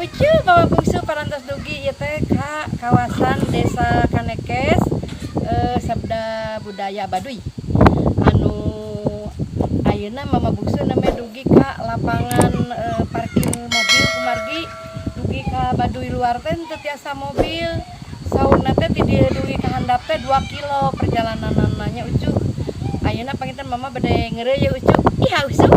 Ucu bawa bungsu parantos dugi ieu teh ka kawasan Desa Kanekes Sabda Budaya Baduy. Anu ayeuna mama bungsu namanya dugi ka lapangan parkir mobil kumargi dugi ka Baduy luar teh teu tiasa mobil. Saurna teh ti dieu dugi ka handap teh 2 kilo perjalananna Ucu. Ayeuna panginten mama bade ngeureuy Ucu. Ih Ucu,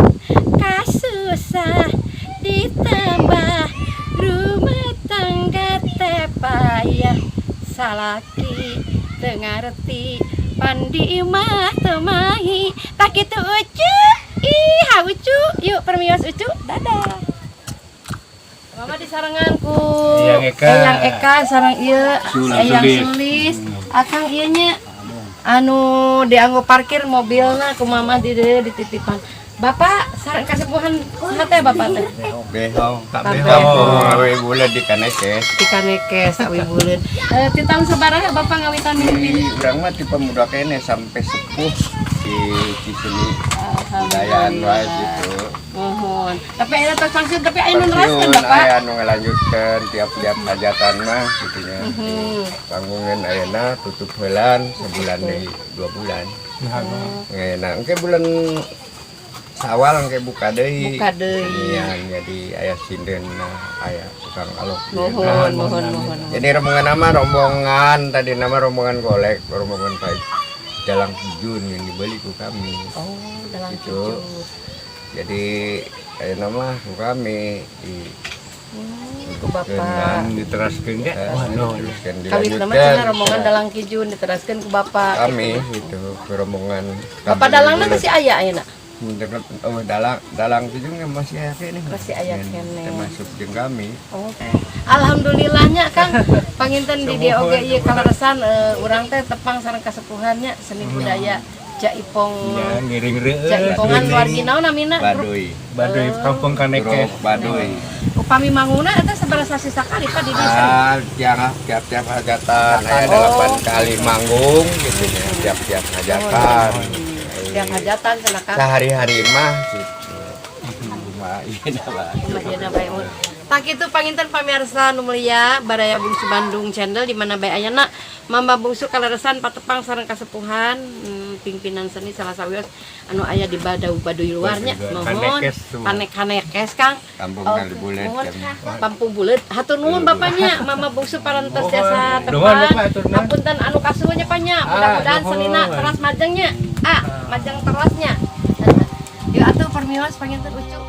kasusah ditambah rumah tangga teh payah salaki teu ngarti pandi mah teu mahi tak kitu Ucu. Ih Ucu, yuk permios Ucu, dadah. Mama disaranganku Eyang Eka sareng ieu Eyang Sulis. Akang ieu nya anu dianggo parkir mobilna ku mama di dieu dititipan. Bapak sareng kasepuhan kumaha teh bapak teh? Behong, tak behong. Awe bulan di Kanekes. Di Kanekes awi buleun. Ti taun sabaraha bapak ngawitan mimpi? Urang mah ti pemuda kene sampai sepuh di sini. Dayaan wae gitu. Mohon. Tapi ayeuna tos pangsiun tapi aya nu neraskeun bapak. Aya nu ngalanjutkeun tiap-tiap hajatan mah kitu nya. Panggungan ayeuna tutup heulan sebulan deui 2 bulan. Ngeuna engke bulan Sawal engke buka deui. Buka deui. Iya, jadi aya sinden aya tukang alok. Mohon. Jadi rombongan tadi nama rombongan golek, rombongan Pak Dalang Kijun yang dibeli ku kami. Oh, Dalang Kijun. Jadi aya nama ku kami di ku bapak. Diteraskeun ge. Kawin nama cenah rombongan Dalang Kijun diteraskeun ku bapak. Kami itu rombongan. Bapak Dalangna masih aya ayeuna? Oh, dalang Kijun masih aya kene. Masih aya kene. Termasuk jeung kami. Oh. Alhamdulillahnya Kang panginten di dieu oge ieu kalaresan urang teh tepang sareng kasepuhannya seni budaya Jaipong. Ya ngiring-reueun. Jaipongan wargi naon namina? Baduy Kampung Kanekes. Baduy. Upami mangguna eta sabaraha sasi sakali Pak di desa? Tiap-tiap hajatan aya 8 kali manggung gitu ya. Tiap-tiap hajatan. Tiap hajatan cenah Kang. Sehari-hari mah gitu. Ieu bae. Tak kitu panginten pamirsa nu mulia Baraya Bungsu Bandung Channel di mana bae ayeuna Mamba Bungsu kaleresan patepang sareng kasepuhan pimpinan seni salah sawios anu aya di Baduy luarnya mohon Kanekes Kang Kampung Kalibulet Kampung Bulet hatur nuhun bapaknya Mama Bungsu parantos jasa tepan hapunten anu kasuhnya panya mudah-mudahan senina teras majengnya majeng terasnya yuk atuh permios panginten Ucu.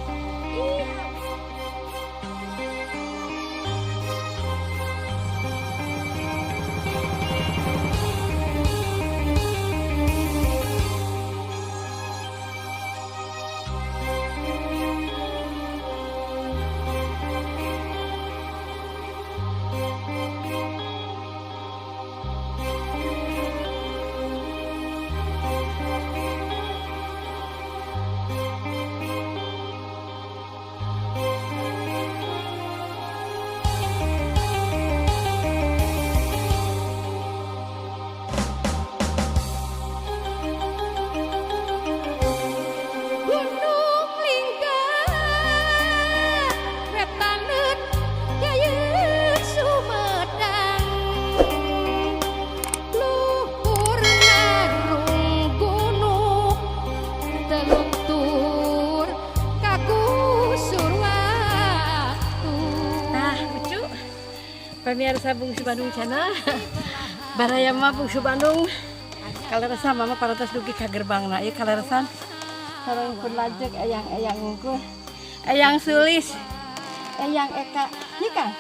Pemirsa Bungsu Bandung Channel, Baraya mah Bungsu Bandung, kaleresan mama parantos dugi ka gerbangna, ieu kaleresan sareng pun lajek eyang unggul, Eyang Sulis, Eyang Eka, ieu Kang.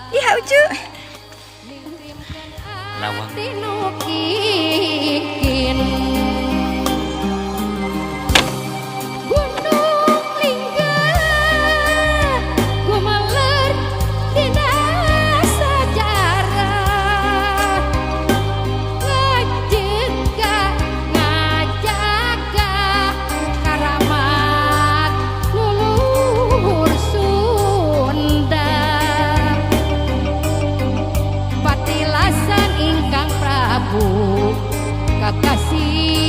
Iha Ucu. Lawang. Patilasan ingkang Prabu Kakasih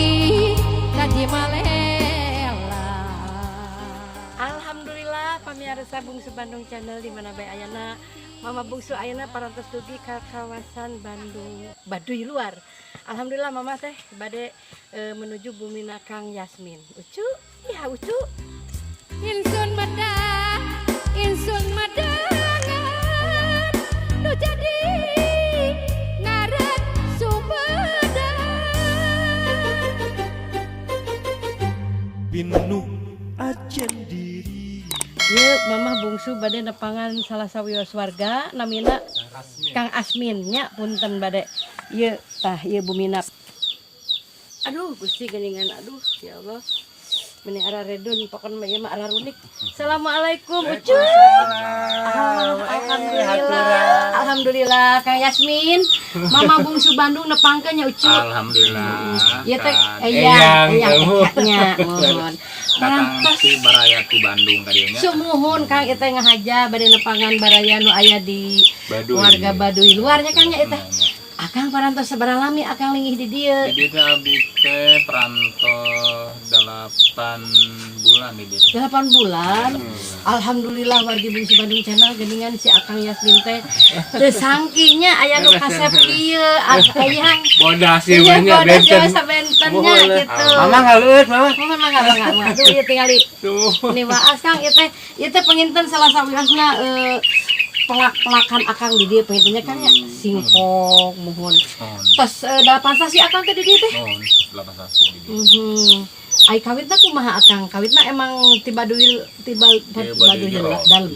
Bandung Channel di mana bae ayana Mama Bungsu ayana parantos dugi ka kawasan Bandung Baduy luar. Alhamdulillah Mama teh bade menuju bumina Kang Yasmin. Ucu, ya Ucu. Insun madangan nu jadi ngaran Sumedang. Binu ajen diri. Ye Mama Bungsu bade nepangan salah sawios warga namina Kang Asmin nya punten bade. Ye tah ye bumina. Aduh Gusti geningan aduh ya Allah. Meni ara redun pokon mah ieu mah ara runik. Assalamualaikum Ucu. Alhamdulillah. Alhamdulillah Kang Yasmin. Mama Bungsu Bandung nepangkeun nya Ucu. Alhamdulillah. Ieu teh Eyang nya mohon. datang ti baraya ti Bandung kadieu nya. Sumuhun Kang ieu teh ngahaja bade nepangan baraya nu aya di Baduy. warga Baduy luarnya Kang nya ieu teh. Akang parantos sabaraha lami akang linggih di dieu. Di dieu abdi teh perantos 8 bulan di dieu. 8 bulan. Alhamdulillah wargi Bungsu Bandung Channel geningan si Akang Yasmin teh teu sangkinya aya nu kasep kieu ayang. Bodas Iya, ieu banyak bodas benten. ieu sabentennya gitu. Mama ngaleut, Mama. Mama enggak. Tuh ieu tingali. Ini waas Kang ieu teh penginten salah sawiosna pelak-pelakan Akang di dieu pengintennya kan nya singkong mohon. Tos da pasasi Akang teh di dieu teh. Oh, 8 sasi di dieu. Ai kawitna kumaha Akang? Kawitna emang ti Baduy Baduy jero jero. dalem.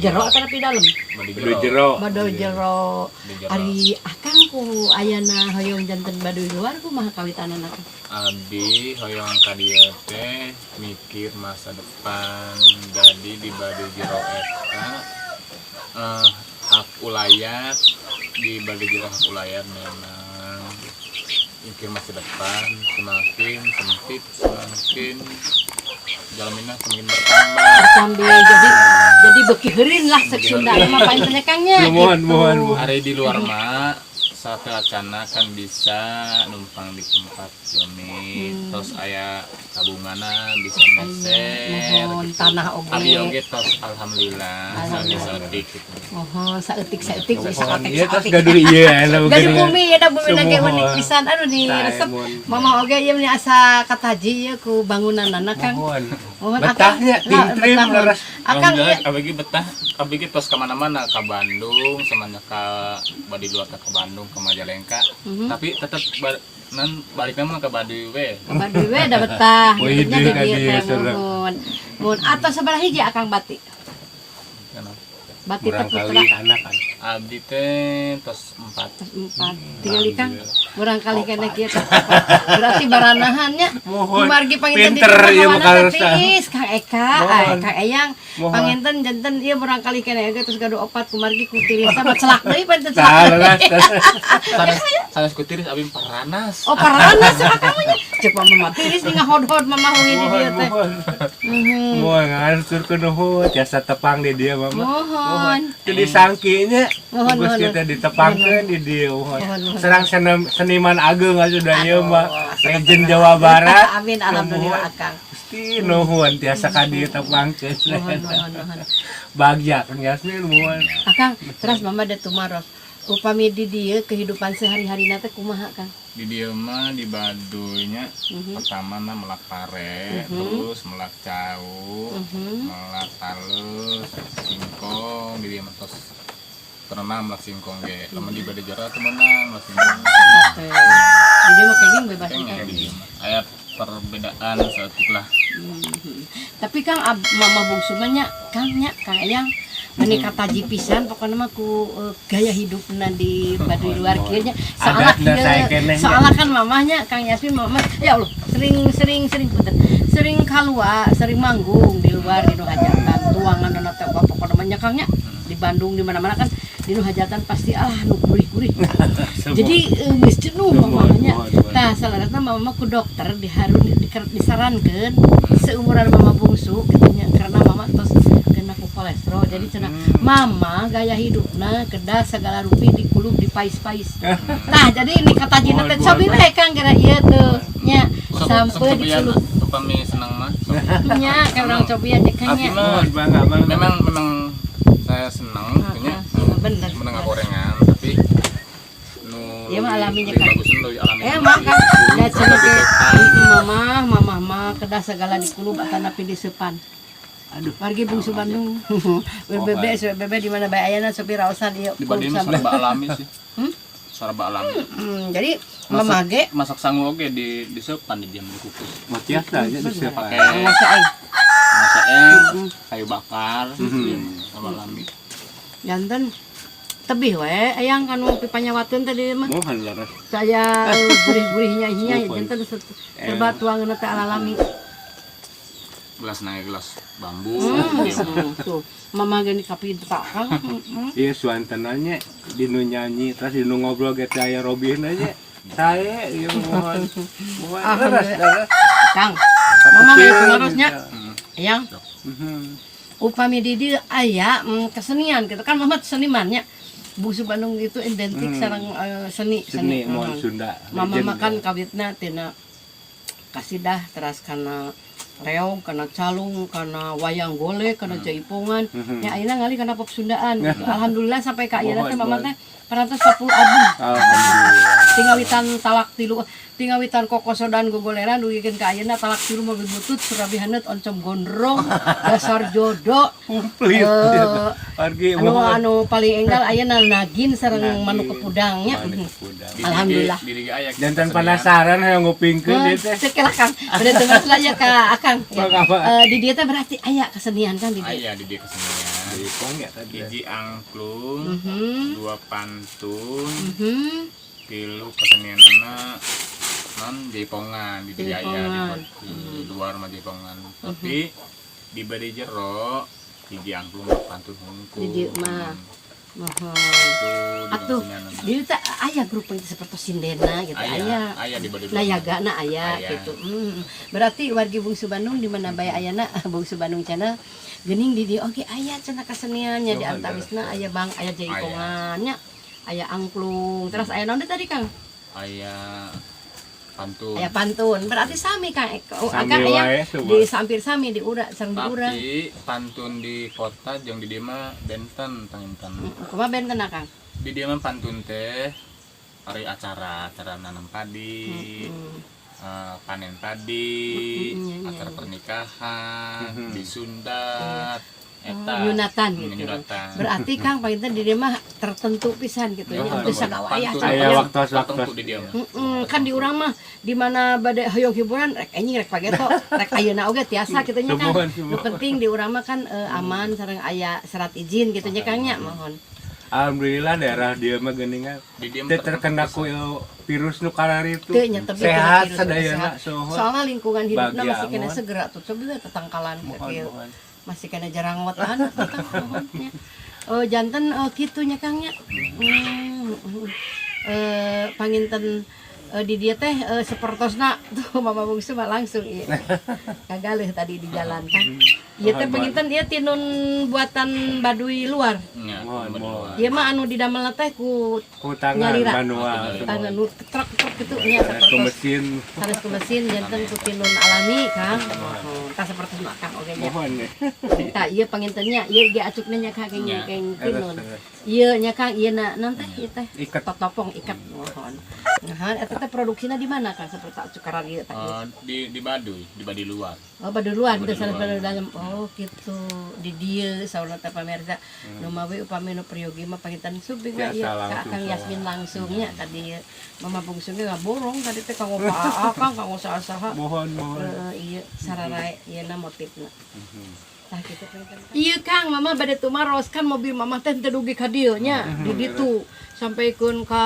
Jero atau tapi dalem? Baduy jero. Baduy jero. Ari Akang ku ayana hoyong janten Baduy luar kumaha kawitanana Akang? Abdi hoyong ka dieu teh mikir masa depan. Jadi di Baduy jero eta hak ulayat di Baduy jero hak ulayat memang mikir masa depan semakin sempit, semakin jalannya semakin bertambah. Sambil jadi beki heureun lah cek Sunda mah paintenya Kangnya. Mohon. Hari di luar mah satu acana kan bisa numpang di tempat unit, terus aya tabunganna bisa meser. Mohon tanah Abi oge. oge tos alhamdulillah saeutik gitu. Oh, saeutik bisa otek. Iya tos gaduh ieu aya Gaduh bumi ya bumi lagi unik pisan aduh nih resep Mama oge ieu asa kataji ieu ku bangunanana Kang. Mohon Betahnya tim laras. Akang abgi betah, abgi tos ka mana-mana ka Bandung, samanya ka Baduy luar ka Bandung ke Majalengka. Tapi tetep baliknya mah ke Baduy we. Baduy we da betah. Wih, Nya di dieu dia, teh mohon. Mohon atau sabaraha hiji Akang bati? Kenapa? Bati teh putra. anak kan. Abdi teh tos 4. 4. Tinggal Kang. Urang kali kena kieu teh. Berarti baranahannya kumargi panginten di rumah tiis Kang Eka, Kang Eyang panginten janten ieu urang kali kena ge terus gaduh opat kumargi ku tiris sama celak deui panten celak. Sanes ku tiris abi paranas. Oh paranas Akang mah nya. Ceuk mama tiris nih ngahod-hod mama hungi di dieu teh. Mohon ngaturkeun nuhun tiasa tepang di dieu Mama. Mohon. Teu disangkinya. Mohon, Gusti mohon. teh ditepangkeun di dieu. Mohon. Serang seniman ageung sudah ieu mah. Legend Jawa Barat. Amin alhamdulillah Akang. Gusti nuhun tiasa ka dieu tepangkeun. Mohon. Bagja Kang Yasmin mohon. Akang terus mama da tumaros. Upami di dieu kehidupan sehari-harina teh kumaha Kang? Di dieu mah di Baduy nya pertama na melak pare, terus melak cau, melak talus, singkong, di dieu mah tos terenang melak singkong ge. Lamun di Baduy jero teh menang melak singkong. Di dieu mah kenging bebas Kenging Kang. di dieu mah. Aya perbedaan saeutik lah. Tapi Kang mama bungsu mah nya Kang Eyang menikah taji pisan pokoknya mah ku gaya hidupna di Baduy luar kieu nya soalnya kan mamahnya Kang Yasmin mama ya Allah sering punten sering kalua sering manggung di luar di nu hajatan tuangan dan teh pokoknya mah nya Kang nya di Bandung di mana-mana kan di nu hajatan pasti nu gurih-gurih jadi geus jenuh mamanya tah salarasna mama ku dokter disarankeun seumuran mama bungsu katanya karena mama tos kena ku kolesterol jadi cenah mama gaya hidupna kedah segala rupi dikulub dipais-pais nah jadi ini kata jina teh cobi we Kang gara ieu teu nya sampai dikulub upami senang mah nya ka urang cobi aja Kang nya memang saya seneng punya bener. menengah gorengan tapi Iya mah alaminya kan. bagusan lo alami. Emang kan da cenah ge mamah mah kedah segala dikulub atana pi diseupan. Aduh, margi bungsu Bandung. Bebe di mana bae ayana sopi raosan ieu. Di Bandung sarba alami sih. Sarba alami. Jadi mamah ge Masak sangu oge di diseupan di diam dikukus. Matiasa aja bisa Pakai pakai. masaeng. masaeng, kayu bakar, sarba alami. Janten tebih we ayang kan mau pipanyawateun tadi mah. Mohon laras. Saya gurih-gurihnya janten serba tuangeun teh alami. Gelas naik gelas bambu. Tuh, mama gini kapi takang. Iya suantenanya dinu nyanyi terus dinu ngobrol ge saya Robin aja. Saya ieu mohon. Mohon laras. Kang, mama ge harusnya ayang upami di dieu aya kesenian gitu kan mama senimannya. Bungsu Bandung itu identik sareng Seni mohon Sunda. Mama makan kawitna tina kasidah teras kana reog, kana calung, kana wayang golek, kana jaipongan. Ya ayeuna ngali kana pop Sundaan. Alhamdulillah sampai ka ayeuna teh mama teh parantos 10 album. Alhamdulillah. Tingawitan talak tilu, tingawitan kokosodan gogoleran dugikeun ka ayeuna talak tilu mobil butut surabi haneut oncom gondrong dasar jodoh. Komplit. Hargi Anu paling enggal ayeuna nagin sareng manuk kepudangnya. Alhamdulillah. jantan penasaran hayang ngupingkeun dieu teh. Cek lah Kang. Bener dengar saja ka Akang. Ya. Apa? Di dia teh berarti aya kesenian kan di dia. Aya di dia kesenian. Jepang ya tadi. Hiji angklung, dua pantun, Mhm. tilu kesenianana non jaipongan di dia aya di luar mah jaipongan. Tapi di bade jero hiji angklung dua pantun hungkul. Di dieu mah. Mohon. Itu di Atuh, kesenianan. di dieu teh aya grup itu seperti Sindena gitu aya. Aya di bade. Nayagana aya Aya. gitu. Berarti wargi Bungsu Bandung di mana bae ayana Bungsu Bandung cenah geuning di dieu oge aya cenah keseniannya di antawisna aya bang aya jaipongannya, aya angklung. Terus aya naon deui tadi Kang? Aya pantun. Aya pantun. Berarti sami Kang. Sami Akang aya wae, semua. di sampir sami di ura sareng di ura. Tapi pantun di kota jeung di dieu mah benten tanginten. Kumaha benten Kang? Di dieu mah pantun teh ari acara nanam padi, panen padi, acara pernikahan, disundat, eta Nyunatan gitu. nyunatan. Berarti Kang panginten di dieu mah tertentu pisan gitu ya. Untuk sagawaya Pantun Aya aya. waktu-waktu di dieu mah. Kan di urang mah di mana bade hoyong hiburan rek anjing rek pageto rek ayeuna oge tiasa kitu nya kan. Nu penting di urang mah kan aman sareng aya serat izin kitu nya Kang nya mohon. Alhamdulillah daerah dia mah geuningan Di dieu teu terkena ku virus nu karar itu. Teu nya teu Sehat virus, sadayana sehat. soho. Soalnya lingkungan hidupna Bahagia masih kena aman. segera tuh coba tetangkalan kieu. Mohon. Masih kena jarang wetan mohonnya. Oh janten kitu nya Kang nya. Panginten di dia teh sapertosna tuh Mama Bungsu mah langsung ieu. Kagaleuh tadi di jalan kan. Ieu teh panginten ieu tinun buatan Baduy luar. Nya, Mohon. Ieu mah anu didamelna teh ku Ku tangan Nyalira. manual. anu truk-truk kitu nya Ku sapertos. mesin. Sanes ku mesin janten ku tinun alami Kang. Tah sapertos mah Kang oge nya. Mohon deh. Tah ieu pangintennya ieu ge acukna nya Kang Nya. keng tinun. Terus. Ieu nya Kang ieu na naon teh ieu teh Ikat. totopong ikat mohon. Nah, eta teh produksina di mana Kang saperti acukaran ieu teh? Di Baduy, di Baduy luar. Oh, Baduy luar, Baduy teu sanes luar. Baduy dalam. Oh, gitu. Di dieu saurna teh pamirsa. Nu mawe upami nu priyogi mah pangitan subing Biasa ieu ka langsung, Kang soalnya. Yasmin langsung nya tadi Mama Bungsu ge ngaborong tadi teh kanggo Pak Kang kanggo saha-saha. Mohon. Ieu sararae ieu motifna. Tah kitu pangitan. Ieu Kang, Mama bade tumaros kan mobil Mama teh teu dugi ka dieu nya. Di ditu sampaikeun ka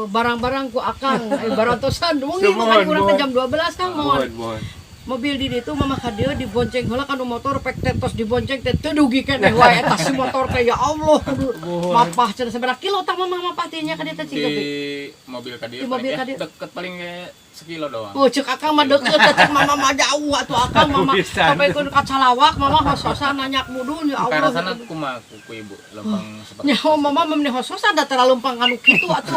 barang-barang ku Akang barantosan mungkin makan kurang teh jam 12 Kang mohon. Mohon. Mobil di ditu Mama ka dieu dibonceng heula kan motor pek tetos dibonceng teh teu dugi keneh wae eta si motor teh ya Allah. Mapah cenah sabaraha kilo tah Mama mapah teh nya ka dieu teh Di cing mobil ka dieu Di mobil ka dieu. deket paling sekilo doang. Oh, cek akang mah deket, cek mama mah jauh atuh akang mama sampai ke Kacalawak mama hos-hosan nanya mudun ya Karena Allah. sana kumaha ku ibu lempeng seperti Nya oh, mama mah meni hos-hosan da terlalu lempang anu kitu atuh.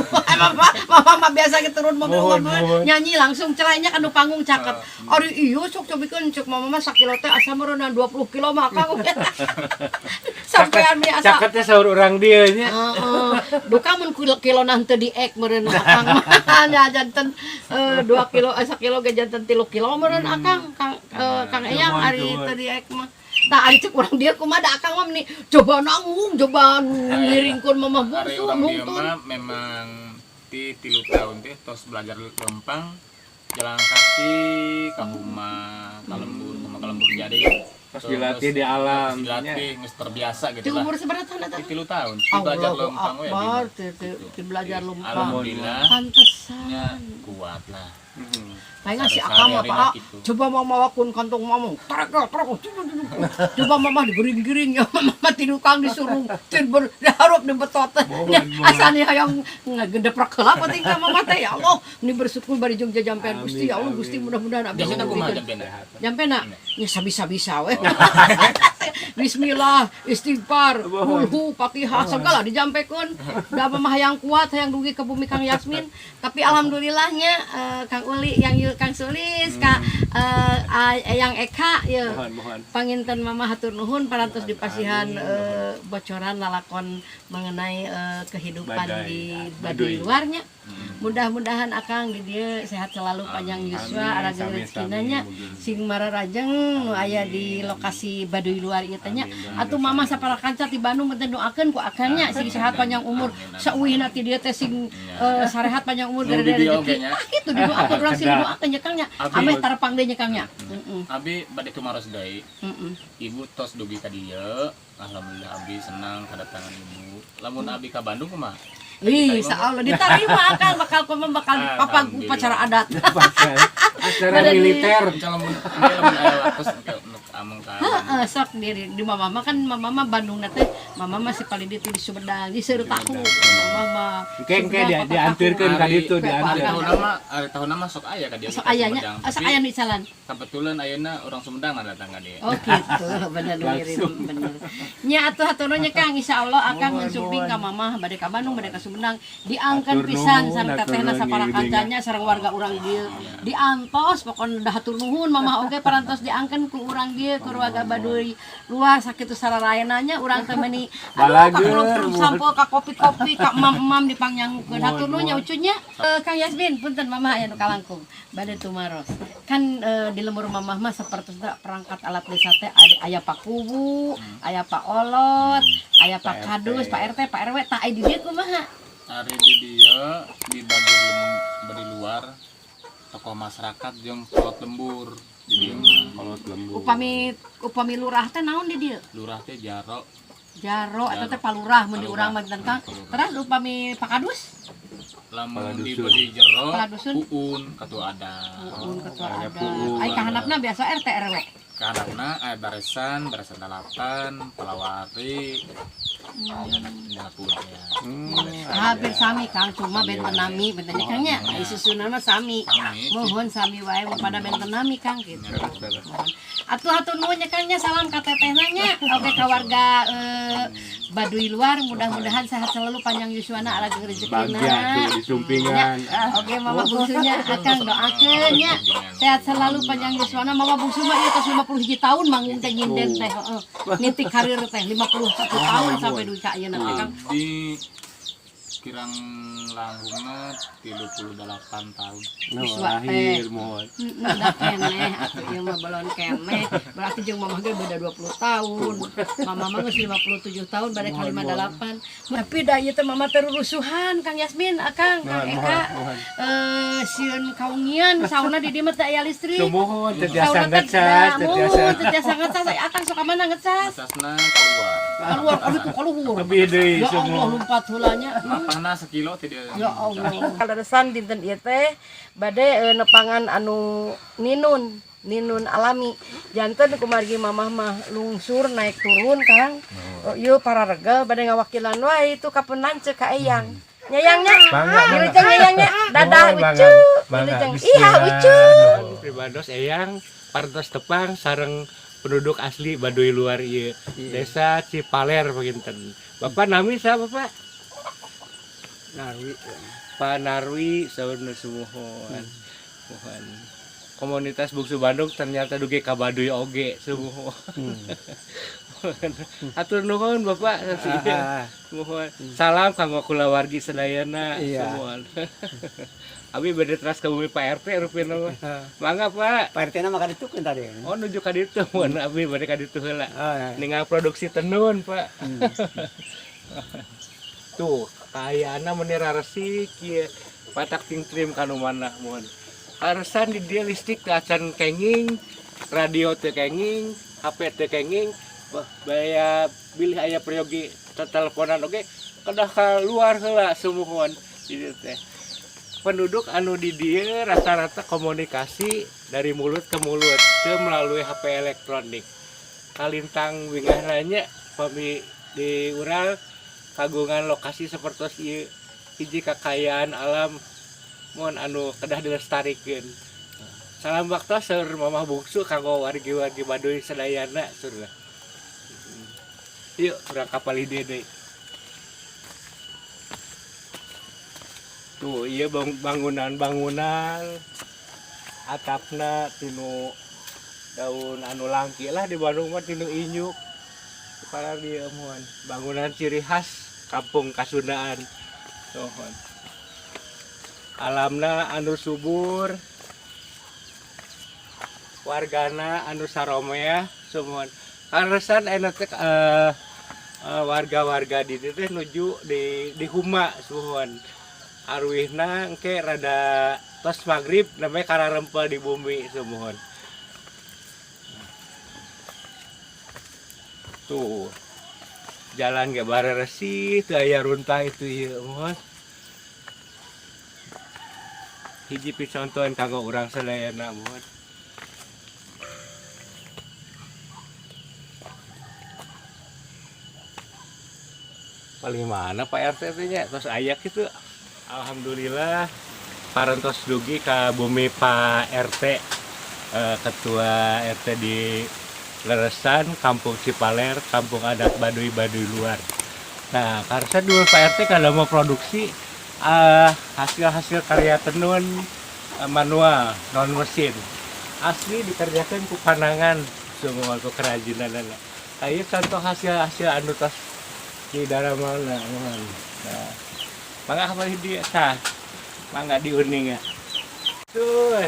Mama mah biasa ge turun mobil nyanyi langsung celainya kan nu panggung caket. Ari ieu sok cobikeun cek mama mah sakilo teh asa meureunna 20 kilo mah akang. Sampean biasa. Caketnya saur urang dieu nya. Heeh. Duka mun kilo teu diek meureun akang mah nya janten 2 kilo 1 kilo ge janten 3 kilo meureun akang Kang Eyang ari teu diek mah. Tah ari cek urang dieu kumaha da akang mah meni coba nanggung coba ngiringkeun mamah Hari bungsu orang dia nungtun. mah memang ti 3 tahun teh tos belajar lempang jalan kaki ka rumah kalembur jadi Pas dilatih di alam. dilatih geus terbiasa Di gitu lah. umur seberapa tahun eta? Ti 3 tahun ti belajar lempang we Akbar, ti belajar lempang. alhamdulillah Pantesan. nya kuat lah. Palingan si akang mah Pak, Gitu. coba mama wakun kantong mama. Trek. Coba mama digiring-giring ya, mama tidur kang disuruh tin diharap di betot. Asane hayang ngegedeprak heula penting ka mama teh ya Allah. Ini bersyukur bari jeung jajampean Gusti ya Allah Gusti mudah-mudahan abdi Biasanya kumaha ngabulikeun. jampena? Jampena nya sabisa-bisa we. Bismillah, istighfar, hulhu, Fatihah segala dijampekeun. Da mah hayang kuat, hayang dugi ke bumi Kang Yasmin. Tapi alhamdulillahnya Kang Uli yang Kang Sulis, yang Eka ya. Mohon. Panginten mama hatur nuhun parantos dipasihan bocoran lalakon mengenai kehidupan di Baduy luarnya. Mudah-mudahan akang di dieu sehat selalu panjang yuswa araga rezekinanya sing mararajeng nu aya di lokasi Baduy luar ieu teh nya. Atuh mama saparakanca ti Bandung teh doakeun ku akangnya sing sehat panjang umur saueuhna ti dieu teh sing sarehat panjang umur gara rezeki. Kitu didoakeun urang sing didoakeun nya Kang nya. Ameh tarepang deui nya Kang nya. Abi bade tumaros deui. Heeh. Ibu tos dugi ka dieu. Alhamdulillah abi senang kedatangan ibu. Lamun abi ka Bandung kumaha? Ih, insyaallah diterima kan bakal apa upacara adat. Acara militer. Lamun aya waktu amung ka. Heeh, sok di mama mah kan mama mah Bandung teh mama mah si palidi di Sumedang di Seueur tahu. Mama mah Engke diantirkeun ka ditu diantir. Ari tahun nama sok aya ka dia. sok ayanya, sok aya di jalan. Kebetulan ayeuna orang Sumedang datang ka dia. Oh gitu, bener ngirim bener. Nya atuh haturnya Kang insyaallah akang ngensuping ka mama bade ka Bandung bade ka Sumedang diangkeun pisan sareng tetehna saparakancanya sareng warga urang dieu. Diantos pokona dah hatur nuhun mama oge parantos diangkeun ku urang dieu ku warga Baduy luar sakitu sararayananya urang teh meuni aduh sampel ka kopi-kopi ka mam-mam dipangyangkeun hatur nuhun nya ucunya. Kang Yasmin punten mama aya nu kalangkung bade tumaros. Kan di lembur mamah mah sapertosna perangkat alat desa teh aya Pak Kubu, aya Pak Olot, aya Pak Kadus, Pak RT, Pak RW tah di dieu kumaha? Ari di dia di badi luar tokoh masyarakat jeung kolot lembur di dieu Kolot lembur. Upami lurah teh naon di dieu? lurah teh Jaro Jaro eta teh palurah mun di urang mah tentang. Terus upami Pak Kadus? lamun di badi jero Kepala dusun? Uun ketua adat Ketua adat. Ai kahandapna biasa RT RW. karena ada barisan 8 pelawari dapur ya. Hampir sami Kang, cuma benten nami, bentennya Kangnya. Ai susunan mah sami. Mohon sami wae pada benten nami Kang gitu. Mohon. Atuh hatur nuhun nya Kangnya salam ka tetehna nya. Oke ka warga Baduy luar mudah-mudahan sehat selalu panjang yuswana araga rezekina. Bahagia tuh di sumpingan. Oke mama bungsunya Akang doakeun nya. Sehat selalu panjang yuswana mama bungsu mah ieu tos 51 tahun manggung teh nyinden teh heeh. Nitik karir teh 51 tahun sampai dugi ka ayeuna teh Kang. Di kirang langgungna 38 tahun. Lahir mohon. Udah keneh atuh ieu mah belum keneh. Berarti jeung mamah ge beda 20 tahun. Mama mah geus 57 tahun bade ka 58. Tapi da ieu teh mama teh rurusuhan Kang Yasmin, Akang, Kang Eka. Sieun kaungian sauna di dieu mah teh aya listrik. Mohon tetiasa ngecas, tetiasa ngecas. Akang sok ka mana ngecas? Ngecasna keluar. Keluar aduh kaluhur. Lebih deui Ya semua. Allah lumpat heulanya. Panah sekilo teh dia. Ya Allah. Kaleresan dinten ieu teh bade nepangan anu ninun alami. Janten kumargi mamah mah lungsur naik turun Kang. Ieu para rega bade ngawakilan wae itu kapenan ceuk ka Eyang. Nyayangnya. Bangga, Wilujeng nyayangnya. Dadah Oh, bangga, ucu. bangga. Wilujeng. Bismillah. Iya ucu. Pribados eyang parantos tepang sareng penduduk asli Baduy luar ieu. Desa Cipaler pakinten. Bapak nami saha Bapak? Narwi. Pak Narwi saudara sumuhun. Mohon. Komunitas Bungsu Bandung ternyata dugi ka Baduy oge sumuhun. Atur nuhun Bapak. Mohon. Salam kanggo kulawargi sadayana Iya. sumuhun. Abi bade teras ka bumi Pak RT rupina mah. Mangga Pak. Pak RT na maka ditukeun tadi. Oh nuju ka ditu mun abi bade ka ditu heula. Oh, Ningal produksi tenun Pak. Tuh, kayaana menira resik kieu. Patak tingtrim kanu manah mun. Haresan di dia listrik teu acan kenging, radio teu kenging, HP teu kenging. Wah, baya bilih aya peryogi teleponan oge kedah ka luar heula sumuhun di dieu teh. Penduduk anu di dieu rata-rata komunikasi dari mulut ke mulut teu melalui HP elektronik. Kalintang wingah nanya pami di urang kagungan lokasi seperti ieu hiji kakayaan alam mun anu kedah dilestarikeun. Salam bakto seur Mamah Bungsu kanggo wargi-wargi Baduy sadayana surna. Yuk urang kapal ide deui. Tuh iya bangunan-bangunan atapna tinu daun anu langki lah di Bandung mah tinu inyuk. Para dia mohon bangunan ciri khas kampung Kasundaan. Mohon. Alamna anu subur. Wargana anu saromea sumuhun. Karesan ena teh warga-warga di dieu teh nuju di huma sumuhun. Arwihna engke rada tos magrib namanya kararempel di bumi sumuhun. Tuh jalan ge bare resih teu aya runtah itu ieu mohon. Hiji picontohan kanggo urang sadayana mohon. Paling mana Pak RT nya tos aya kitu. Alhamdulillah parantos dugi ka bumi Pak RT ketua RT di Leresan, Kampung Cipaler, Kampung Adat Baduy luar. Nah, karena dulu Pak RT kalau mau produksi hasil-hasil karya tenun manual, non mesin. Asli dikerjakan ku panangan semua ku kerajinan. Ayo contoh hasil anu tos di dalam mana. Nah, mangga apa dia tah? Mangga diuning ya. Tuh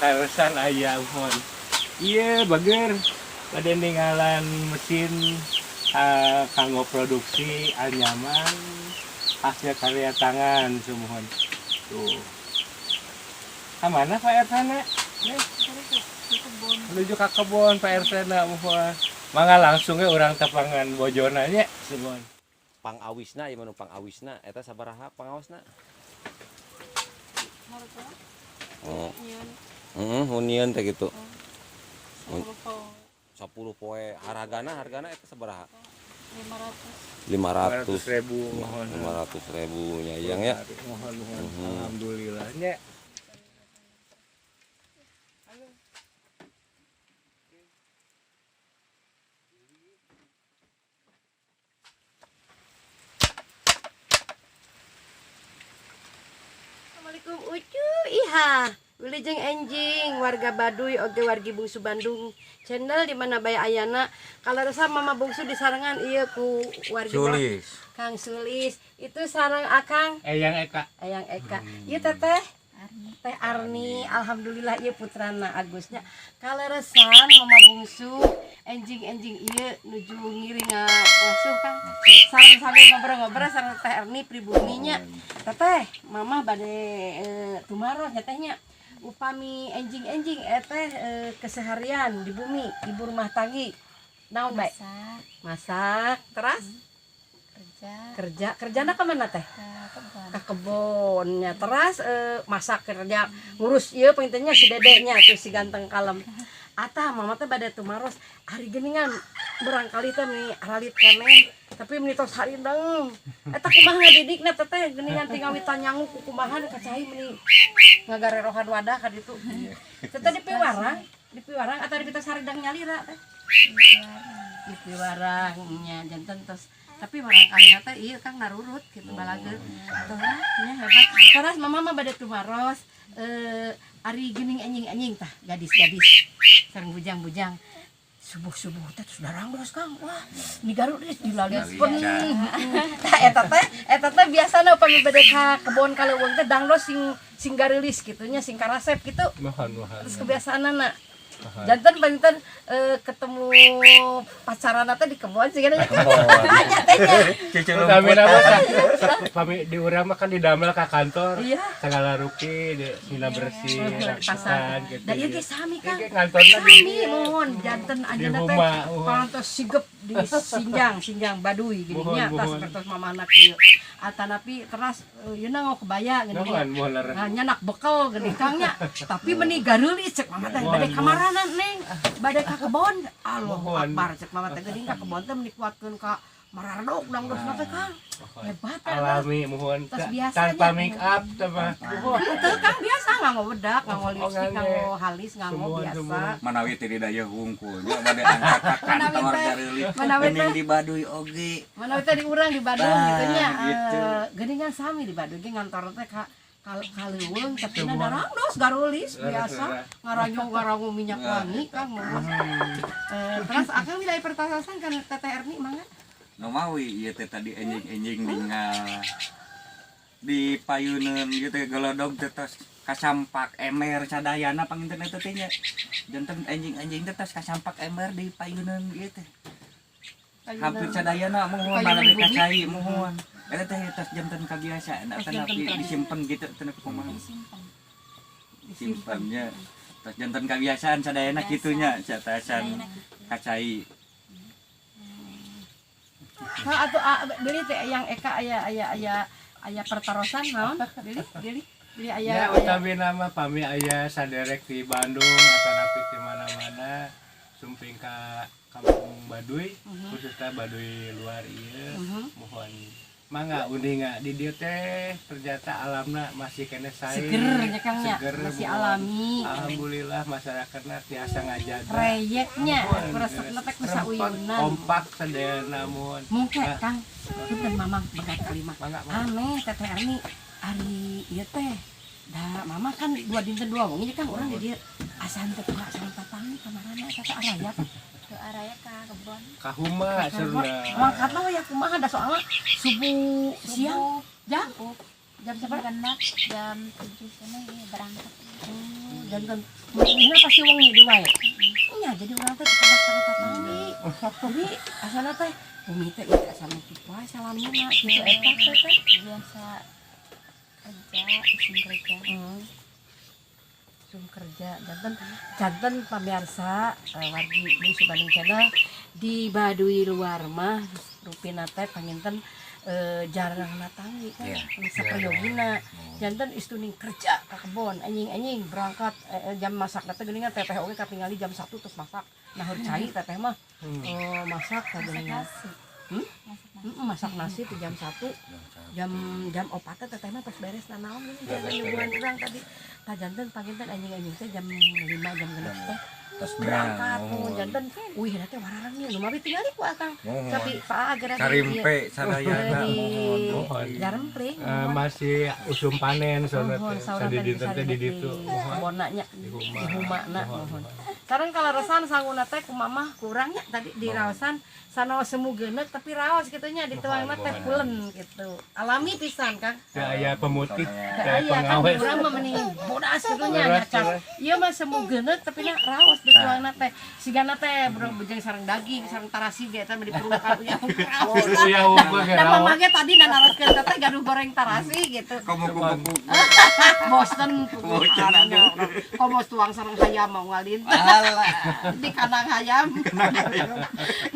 karesan aya mohon. Iya bager pada ninggalan mesin kanggo produksi anyaman hasil karya tangan sumuhun. Tuh. Kamana Pak RT na? Menuju ka kebon Pak RT na mohon. Mangga langsung ge urang tepangan bojona nya sumuhun. Pangawisna ieu manu pangawisna eta sabaraha pangawasna? Oh. Hunian teh gitu. 10 poe hargana eta sabaraha? 500.000 mohon. 500.000 nya yang ya. Mohon. Alhamdulillah nya. Assalamualaikum ucu iha. Wilujeng enjing warga Baduy oge wargi Bungsu Bandung channel di mana bae ayana kalaresa Mama Bungsu disarengan ieu ku wargi Sulis. Kang Sulis itu sareng Akang Eyang Eka. Eyang Eka. Ieu teteh Teh Arni, alhamdulillah ieu putrana Agusnya. Kaleresan Mama Bungsu enjing-enjing ieu nuju ngiring ngasuh Kang. Sareng sambil ngobrol-ngobrol sareng Teh Arni pribuminya. Teteh, Mama bade tumaros tetehnya. Upami enjing-enjing teh keseharian di bumi, ibu rumah tanggi. Naon bae? Masak. Terus? Kerjana ke mana teh? Ke kebonnya. Terus masak kerja ngurus ieu pentingnya si dedeknya tuh si ganteng kalem. Atah Mama teh bade tumaros hari geuningan barangkali teh nih ralit keneh tapi meni tos harindeng eta kumaha ngadidikna teteh geuningan tinggal mitanyangu ku kumaha kacai meni ngagarerohan wadah ka ditu teteh di piwarang atau di tos harindeng nyalira teh di piwarangnya janten tos tapi barangkali teh ieu Kang narurut gitu balageut tuh nya hebat terus mama mah bade tumaros ari geuning anjing-anjing tah gadis-gadis sareng bujang-bujang subuh-subuh teh sudah rangdos Kang wah di Garut dilaliaskeun tah eta teh biasana upami bade ka kebon kaleuweung teh dangdos sing gareulis kitu nya sing karasep kitu terus kebiasaanana janten panten ketemu pacaran teh di kebon sih kan kami nama pami di urang mah kan didamel ka kantor segala ruki dina bersih rapisan gitu da ieu ge sami Kang kantorna sami mohon janten ajeuna teh pantos sigep di sinjang baduy gini nya tas kertas mamana kieu atanapi teras yeuna ngau kebaya gini nyanak bekal gini Kang nya tapi meni gareulis cek mama teh bade kamaranan neng bade ka kebon Allahu Akbar cek mama teh geuning ka kebon teh meni kuatkeun ka marardok dangdosna teh Kang hebat alami mohon tanpa make up teh mah teu Kang biasa nganggo bedak nganggo lipstik nganggo halis nganggo biasa manawi teh di daya hungkulnya bade angkat ka kantor gareulis geuning di Baduy oge manawi teh di urang di Bandung gitu nya geuningan sami di Baduy ge ngantor teh ka kaleuweung tapi na darangdos garulis biasa ngaranyo minyak wangi Kang terus akang wilayah pertahasan kan Teteh Erni mangga nu mawi ieu teh tadi enjing-enjing ningal di payuneun ieu teh golodog teh tos kasampak emer sadayana panginten eta teh nya janten enjing-enjing teh tos kasampak emer di payuneun ieu teh hampir sadayana mohon balabe kacai mohon eta teh tos janten kabiasaan tanapi disimpen gitu teh kumaha disimpannya tos janten kabiasaan sadayana kitunya catasan kacai nah atuh beli teh yang eka aya pertarosan naon beli aya utami nama pami aya saderek di Bandung atanapi di mana-mana sumping ka kampung Baduy khususnya Baduy luar ieu mohon mangga uninga di dieu teh ternyata alamna masih kene sae seger nya Kang nya masih alami alhamdulillah masyarakatna tiasa ngajaga reyeknya resepna teh ku sauyunan kompak sadayana mun mungkin Kang punten mamang bangga kalimat aneh Teteh Erni ari ieu teh da mama kan 2 dinten 2 wengi Kang urang di dieu asan teh pura sareng tatangni kamarana eta araya ke araya ka kebon ka huma seurna mangkatna we kumaha da soalna subuh siang jam sabar genep jam 7 sana berangkat dan ini pasti wengi di wae nya jadi urang teh kedak sareng tatangni jadi asana teh bumi teh ieu asana kitu wae salamina kitu eta teh biasa kerja kerja janten pamirsa wargi di Bandung Channel di Baduy luar mah rupina teh panginten jarang natangi kan sapriyogina janten istuning kerja ka kebon anjing berangkat jam masak teh geuningan teteh oge katingali jam 1 terus masak nahur cai teteh mah masak teh geuningan masak nasi tuh jam 1 jam 4 teteh mah terus beres naon ini bulan urang tadi janten panginten anjing-anjing teh jam 5 jam 6 teh terus berangkat janten wih teh wararang nih nu mah tingali ku akang tapi Pak Agar karimpe sadayana mohon jarempling masih usum panen soalnya di dinten teh di ditu kebonnanya di humana mohon sareng kalaresan sangguna teh ku mamah kurangnya tadi di raosan sanaos semu geuneuk tapi raos kitu nya dituangna teh pulen gitu alami pisan Kang aya pemutih aya kan urang mah meni bodas kitu nya nyacak ieu mah semu geuneuk tapi na raos dituangna teh sigana teh burung bujang sareng daging sareng tarasi ge eta mah diperlukan ya. Da mangga tadi dan naroskeun eta teh gaduh goreng tarasi gitu. Kupu-kupu. Bosen kukuhannya. Komo tuang sareng hayam mau ngalin. Alah. Di kandang hayam.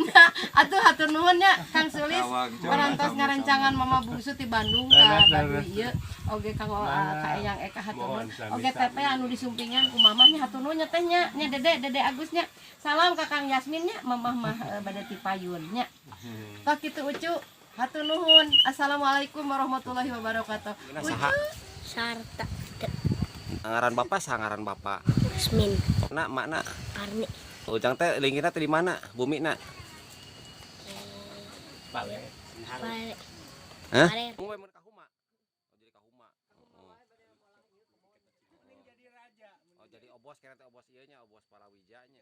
Nah, atuh hatur nuhun nya Kang Sulis. Parantos ngarencangan Mama Bungsu ti Bandung ka Baduy ieu. Oge Kang ka Eyang Eka hatur nuhun. Oge teteh anu disumpingan ku mamah nya hatur nuhun nya teh nya Dede Agus nya. Salam ka Kang Yasmin nya mamah mah bade ti payun nya. Tok kitu Ucu. Hatur nuhun. Assalamualaikum warahmatullahi wabarakatuh. Ucu. Sarta Ngaran bapak sangaran bapak. Yasmin Nak, mak nak. Arni Ujang teh linggina teh di mana? Bumi nak. Pare Hah? Pare Mau mun ka Huma. Oh jadi ka Huma. Oh jadi obos kena teh obos ieu nya, obos Parawija nya.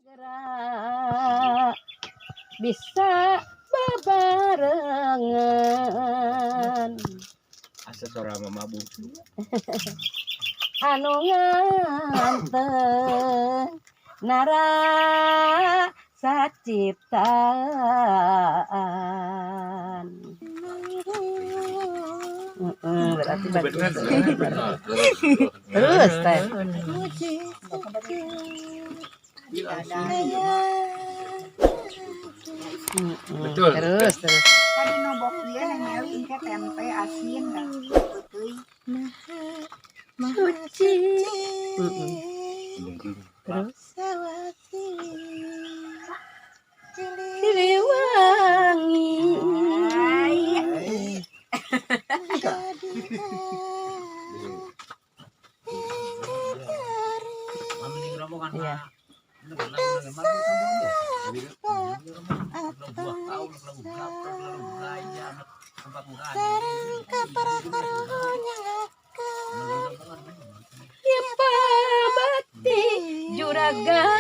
Gerak bisa bebarengan Asa suara Mama Bungsu. anu nganteng nara saciptaan. Berarti terus teh. Betul. Terus. tadi nobok dia nengeli ke tempe asin dan putih Suci. Terus. Siliwangi. Iya. Ya bakti juragan.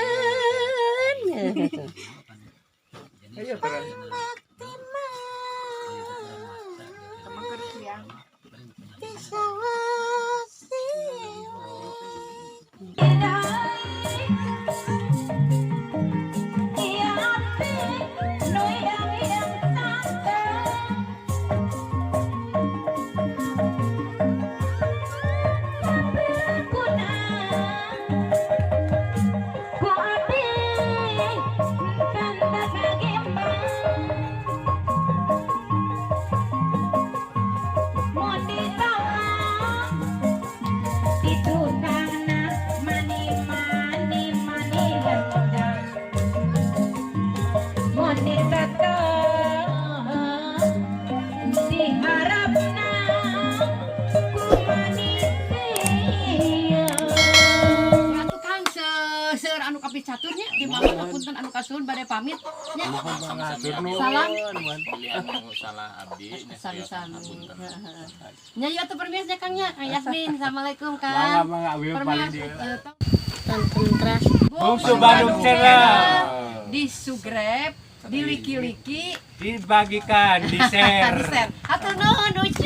Caturnya di mana ngapunten anu kasuhun bade pamit nya. Salam. Beli anu salah abdi nya Sami-sami. Nya ieu atuh permis nya Kang nya. Kang Yasmin. Assalamualaikum Kang. Permis tonton keras Bungsu Bandung Channel di sugrep, di liki-liki, dibagikan, di share. Hatur nuhun Ucu.